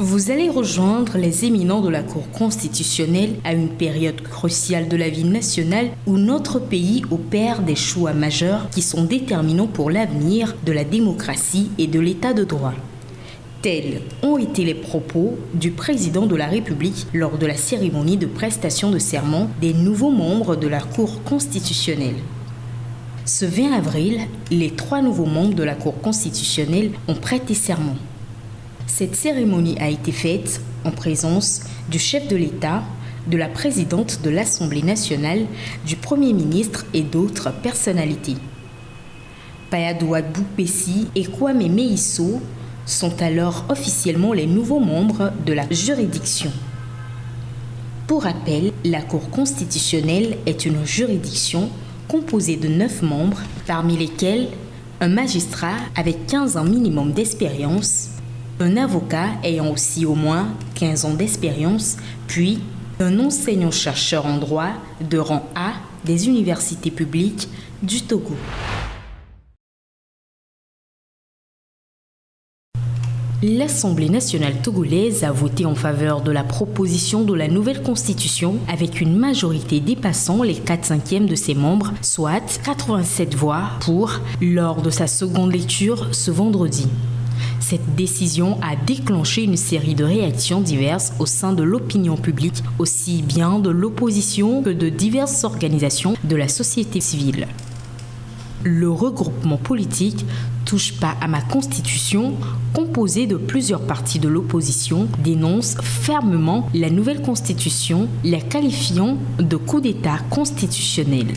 Vous allez rejoindre les éminents de la Cour constitutionnelle à une période cruciale de la vie nationale où notre pays opère des choix majeurs qui sont déterminants pour l'avenir de la démocratie et de l'état de droit. Tels ont été les propos du président de la République lors de la cérémonie de prestation de serment des nouveaux membres de la Cour constitutionnelle. Ce 20 avril, les 3 nouveaux membres de la Cour constitutionnelle ont prêté serment. Cette cérémonie a été faite en présence du chef de l'État, de la présidente de l'Assemblée nationale, du Premier ministre et d'autres personnalités. Payadou Agboupessi et Kwame Meisso sont alors officiellement les nouveaux membres de la juridiction. Pour rappel, la Cour constitutionnelle est une juridiction composée de 9 membres, parmi lesquels un magistrat avec 15 ans minimum d'expérience, un avocat ayant aussi au moins 15 ans d'expérience, puis un enseignant-chercheur en droit de rang A des universités publiques du Togo. L'Assemblée nationale togolaise a voté en faveur de la proposition de la nouvelle constitution avec une majorité dépassant les 4/5 de ses membres, soit 87 voix pour, lors de sa seconde lecture ce vendredi. Cette décision a déclenché une série de réactions diverses au sein de l'opinion publique, aussi bien de l'opposition que de diverses organisations de la société civile. Le regroupement politique Touche pas à ma constitution, composé de plusieurs partis de l'opposition, dénonce fermement la nouvelle constitution, la qualifiant de coup d'État constitutionnel.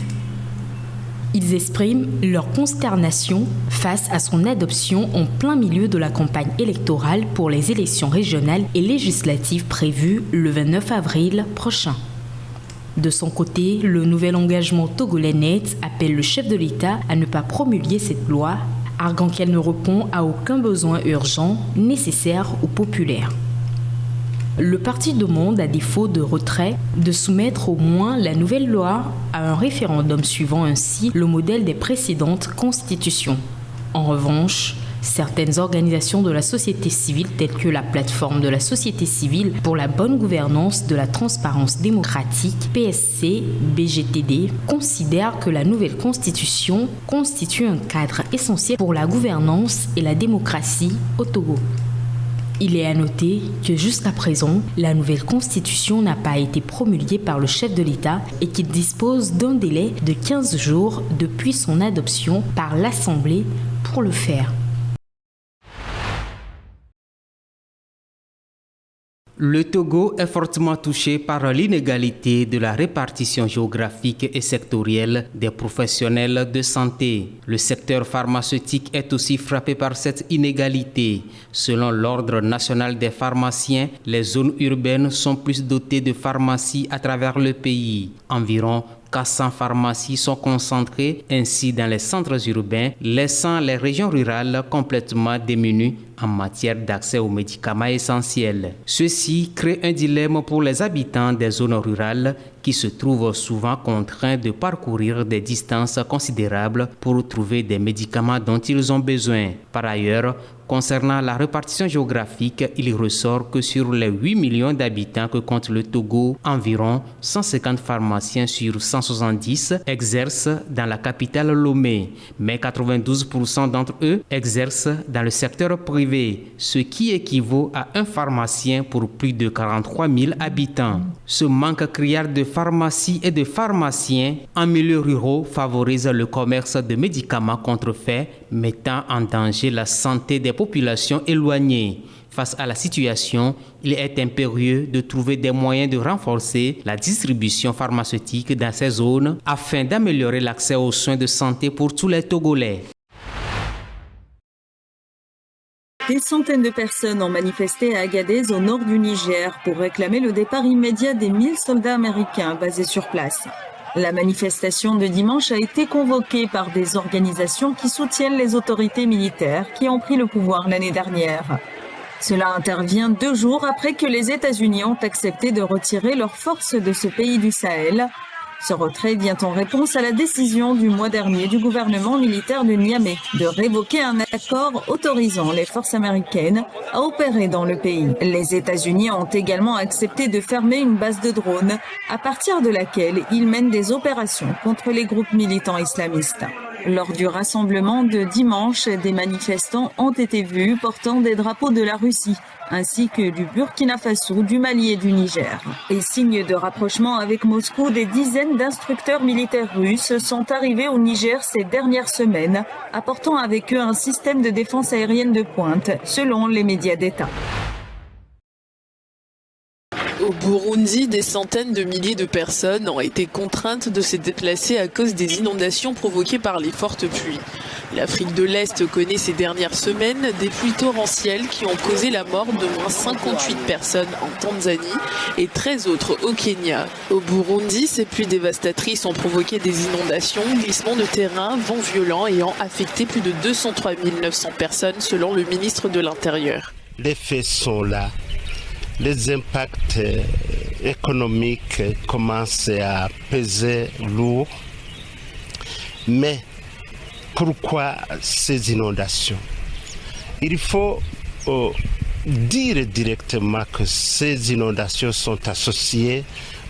Ils expriment leur consternation face à son adoption en plein milieu de la campagne électorale pour les élections régionales et législatives prévues le 29 avril prochain. De son côté, le nouvel engagement togolais net appelle le chef de l'État à ne pas promulguer cette loi, arguant qu'elle ne répond à aucun besoin urgent, nécessaire ou populaire. Le parti demande, à défaut de retrait, de soumettre au moins la nouvelle loi à un référendum suivant ainsi le modèle des précédentes constitutions. En revanche, certaines organisations de la société civile telles que la plateforme de la société civile pour la bonne gouvernance de la transparence démocratique, PSC-BGTD, considèrent que la nouvelle constitution constitue un cadre essentiel pour la gouvernance et la démocratie au Togo. Il est à noter que jusqu'à présent, la nouvelle constitution n'a pas été promulguée par le chef de l'État et qu'il dispose d'un délai de 15 jours depuis son adoption par l'Assemblée pour le faire. Le Togo est fortement touché par l'inégalité de la répartition géographique et sectorielle des professionnels de santé. Le secteur pharmaceutique est aussi frappé par cette inégalité. Selon l'Ordre national des pharmaciens, les zones urbaines sont plus dotées de pharmacies à travers le pays. Environ 400 pharmacies sont concentrées ainsi dans les centres urbains, laissant les régions rurales complètement démunies en matière d'accès aux médicaments essentiels. Ceci crée un dilemme pour les habitants des zones rurales qui se trouvent souvent contraints de parcourir des distances considérables pour trouver des médicaments dont ils ont besoin. Par ailleurs, concernant la répartition géographique, il ressort que sur les 8 millions d'habitants que compte le Togo, environ 150 pharmaciens sur 170 exercent dans la capitale Lomé, mais 92% d'entre eux exercent dans le secteur privé, ce qui équivaut à un pharmacien pour plus de 43 000 habitants. Ce manque criard de pharmacies et de pharmaciens en milieu ruraux favorise le commerce de médicaments contrefaits, mettant en danger la santé des populations éloignées. Face à la situation, il est impérieux de trouver des moyens de renforcer la distribution pharmaceutique dans ces zones afin d'améliorer l'accès aux soins de santé pour tous les Togolais. Des centaines de personnes ont manifesté à Agadez, au nord du Niger, pour réclamer le départ immédiat des 1000 soldats américains basés sur place. La manifestation de dimanche a été convoquée par des organisations qui soutiennent les autorités militaires qui ont pris le pouvoir l'année dernière. Cela intervient 2 jours après que les États-Unis ont accepté de retirer leurs forces de ce pays du Sahel, Ce retrait vient en réponse à la décision du mois dernier du gouvernement militaire de Niamey de révoquer un accord autorisant les forces américaines à opérer dans le pays. Les États-Unis ont également accepté de fermer une base de drones à partir de laquelle ils mènent des opérations contre les groupes militants islamistes. Lors du rassemblement de dimanche, des manifestants ont été vus portant des drapeaux de la Russie, ainsi que du Burkina Faso, du Mali et du Niger. Et signe de rapprochement avec Moscou, des dizaines d'instructeurs militaires russes sont arrivés au Niger ces dernières semaines, apportant avec eux un système de défense aérienne de pointe, selon les médias d'État. Au Burundi, des centaines de milliers de personnes ont été contraintes de se déplacer à cause des inondations provoquées par les fortes pluies. L'Afrique de l'Est connaît ces dernières semaines des pluies torrentielles qui ont causé la mort d'au moins 58 personnes en Tanzanie et 13 autres au Kenya. Au Burundi, ces pluies dévastatrices ont provoqué des inondations, glissements de terrain, vents violents ayant affecté plus de 203 900 personnes selon le ministre de l'Intérieur. Les faits sont là. Les impacts économiques commencent à peser lourd. Mais pourquoi ces inondations? Il faut dire directement que ces inondations sont associées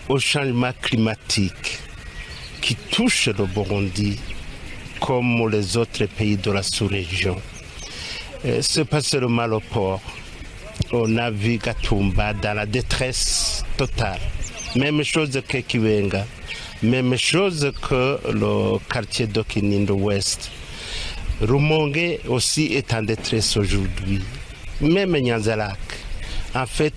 au changement climatique qui touche le Burundi comme les autres pays de la sous-région. C'est pas seulement le port. On a vu Gatumba dans la détresse totale. Même chose que Kiwenga, même chose que le quartier d'Okinindo Ouest. Rumongue aussi est en détresse aujourd'hui. Même Nyanzalak. En fait,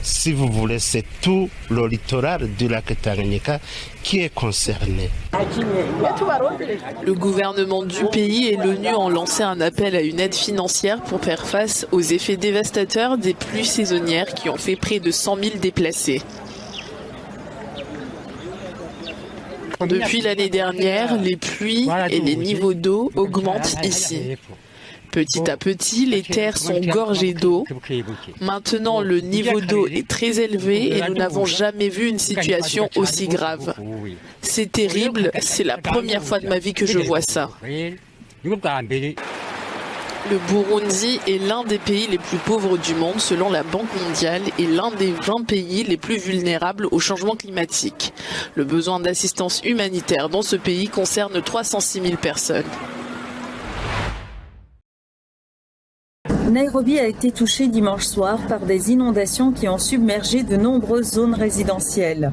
si vous voulez, c'est tout le littoral du lac Tanganyika qui est concerné. Le gouvernement du pays et l'ONU ont lancé un appel à une aide financière pour faire face aux effets dévastateurs des pluies saisonnières qui ont fait près de 100 000 déplacés. Depuis l'année dernière, les pluies et les niveaux d'eau augmentent ici. Petit à petit, les terres sont gorgées d'eau. Maintenant, le niveau d'eau est très élevé et nous n'avons jamais vu une situation aussi grave. C'est terrible, c'est la première fois de ma vie que je vois ça. Le Burundi est l'un des pays les plus pauvres du monde selon la Banque mondiale et l'un des 20 pays les plus vulnérables au changement climatique. Le besoin d'assistance humanitaire dans ce pays concerne 306 000 personnes. Nairobi a été touchée dimanche soir par des inondations qui ont submergé de nombreuses zones résidentielles.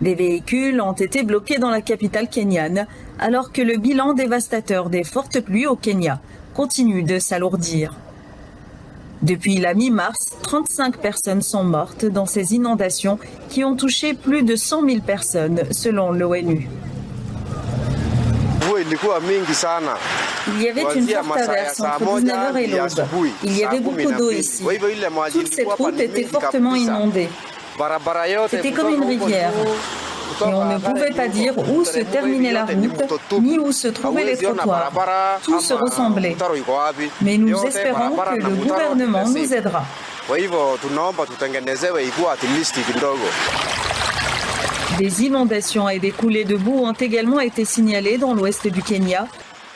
Des véhicules ont été bloqués dans la capitale kenyane, alors que le bilan dévastateur des fortes pluies au Kenya continue de s'alourdir. Depuis la mi-mars, 35 personnes sont mortes dans ces inondations qui ont touché plus de 100 000 personnes, selon l'ONU. Il y avait une forte averse entre 19h et l'aube. Il y avait beaucoup d'eau ici. Toute cette route était fortement inondée. C'était comme une rivière. Et on ne pouvait pas dire où se terminait la route, ni où se trouvaient les trottoirs. Tout se ressemblait. Mais nous espérons que le gouvernement nous aidera. Des inondations et des coulées de boue ont également été signalées dans l'ouest du Kenya.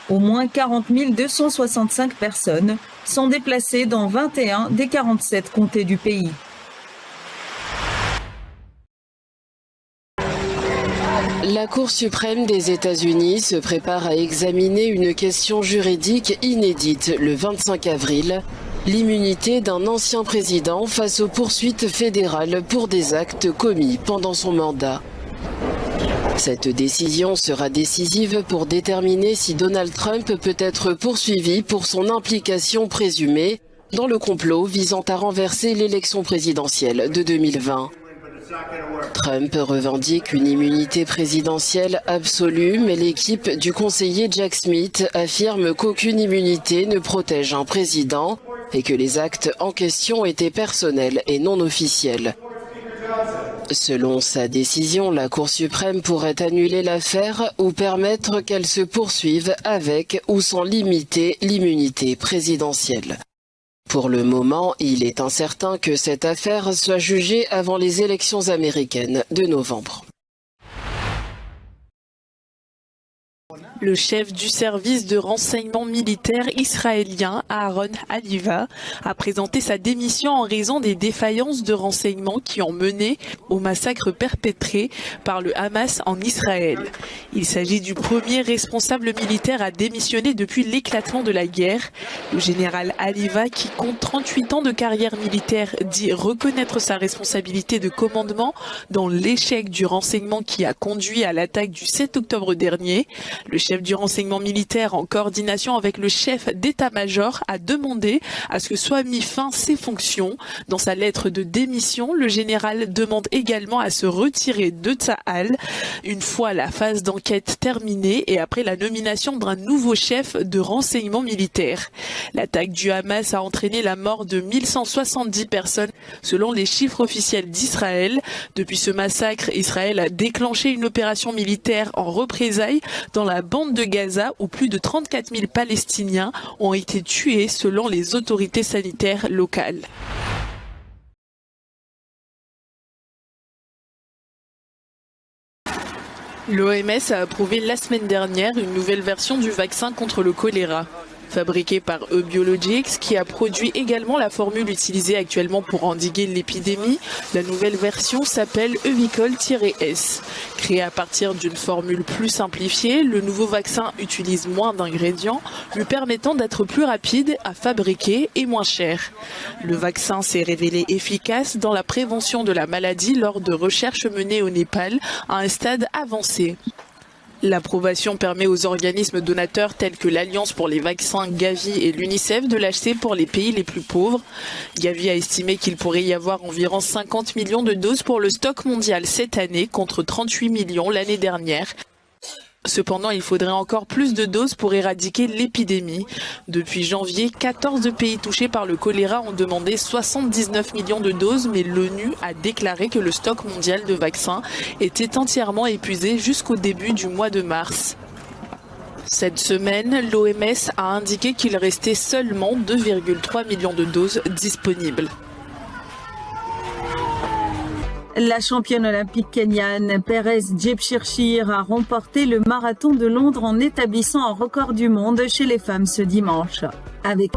Au moins 40 265 personnes sont déplacées dans 21 des 47 comtés du pays. La Cour suprême des États-Unis se prépare à examiner une question juridique inédite le 25 avril. L'immunité d'un ancien président face aux poursuites fédérales pour des actes commis pendant son mandat. Cette décision sera décisive pour déterminer si Donald Trump peut être poursuivi pour son implication présumée dans le complot visant à renverser l'élection présidentielle de 2020. Trump revendique une immunité présidentielle absolue, mais l'équipe du conseiller Jack Smith affirme qu'aucune immunité ne protège un président et que les actes en question étaient personnels et non officiels. Selon sa décision, la Cour suprême pourrait annuler l'affaire ou permettre qu'elle se poursuive avec ou sans limiter l'immunité présidentielle. Pour le moment, il est incertain que cette affaire soit jugée avant les élections américaines de novembre. Le chef du service de renseignement militaire israélien, Aaron Haliva, a présenté sa démission en raison des défaillances de renseignement qui ont mené au massacre perpétré par le Hamas en Israël. Il s'agit du premier responsable militaire à démissionner depuis l'éclatement de la guerre. Le général Haliva, qui compte 38 ans de carrière militaire, dit reconnaître sa responsabilité de commandement dans l'échec du renseignement qui a conduit à l'attaque du 7 octobre dernier. Le chef du renseignement militaire, en coordination avec le chef d'état-major, a demandé à ce que soient mis fin ses fonctions. Dans sa lettre de démission, le général demande également à se retirer de Tsahal une fois la phase d'enquête terminée et après la nomination d'un nouveau chef de renseignement militaire. L'attaque du Hamas a entraîné la mort de 1170 personnes selon les chiffres officiels d'Israël. Depuis ce massacre, Israël a déclenché une opération militaire en représailles dans la bande de Gaza où plus de 34 000 Palestiniens ont été tués selon les autorités sanitaires locales. L'OMS a approuvé la semaine dernière une nouvelle version du vaccin contre le choléra. Fabriqué par Ebiologics, qui a produit également la formule utilisée actuellement pour endiguer l'épidémie, la nouvelle version s'appelle Evicol-S. Créé à partir d'une formule plus simplifiée, le nouveau vaccin utilise moins d'ingrédients, lui permettant d'être plus rapide à fabriquer et moins cher. Le vaccin s'est révélé efficace dans la prévention de la maladie lors de recherches menées au Népal à un stade avancé. L'approbation permet aux organismes donateurs tels que l'Alliance pour les vaccins Gavi et l'UNICEF de l'acheter pour les pays les plus pauvres. Gavi a estimé qu'il pourrait y avoir environ 50 millions de doses pour le stock mondial cette année contre 38 millions l'année dernière. Cependant, il faudrait encore plus de doses pour éradiquer l'épidémie. Depuis janvier, 14 pays touchés par le choléra ont demandé 79 millions de doses, mais l'ONU a déclaré que le stock mondial de vaccins était entièrement épuisé jusqu'au début du mois de mars. Cette semaine, l'OMS a indiqué qu'il restait seulement 2,3 millions de doses disponibles. La championne olympique kenyane Perez Jepchirchir a remporté le marathon de Londres en établissant un record du monde chez les femmes ce dimanche. Avec